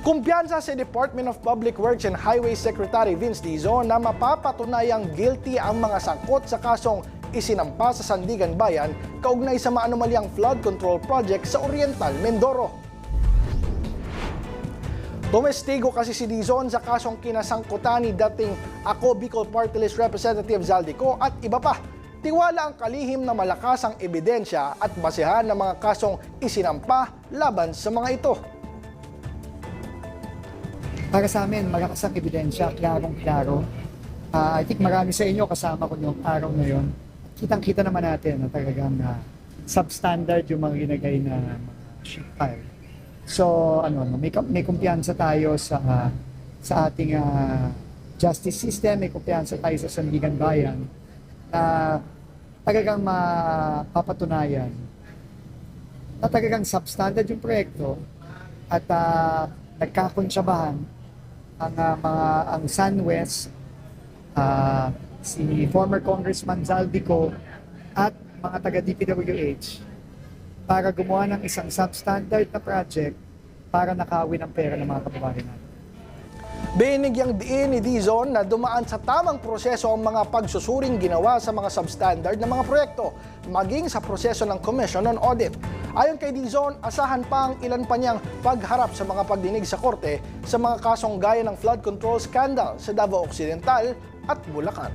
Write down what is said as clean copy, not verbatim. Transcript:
Kumpiyansa si Department of Public Works and Highway Secretary Vince Dizon na mapapatunayang guilty ang mga sangkot sa kasong isinampa sa Sandigan Bayan kaugnay sa maanomalyang flood control project sa Oriental Mindoro. Tumestigo kasi si Dizon sa kasong kinasangkutan ni dating Ako Bicol Party List Representative Zaldico at iba pa. Tiwala ang kalihim na malakas ang ebidensya at basehan ng mga kasong isinampa laban sa mga ito. Para sa amin, malakas ang ebidensya, klarong-klaro. I think marami sa inyo kasama ko yung araw na yun. Kitang-kita naman natin na talagang substandard yung mga ginagay na mga sheet pile. So, may kumpiyansa tayo sa ating justice system, may kumpiyansa tayo sa Sandigan Bayan na talagang mapapatunayan na talagang substandard yung proyekto at nagkakonsyabahan ang SunWest, si former Congressman Zaldico at mga taga-DPWH para gumawa ng isang substandard na project para nakawin ang pera ng mga kababayan natin. Binigyang diin ni Dizon na dumaan sa tamang proseso ang mga pagsusuring ginawa sa mga substandard na mga proyekto, maging sa proseso ng Commission on Audit. Ayon kay Dizon, asahan pa ang ilan pa niyang pagharap sa mga pagdinig sa korte sa mga kasong gaya ng flood control scandal sa Davao Occidental at Bulacan.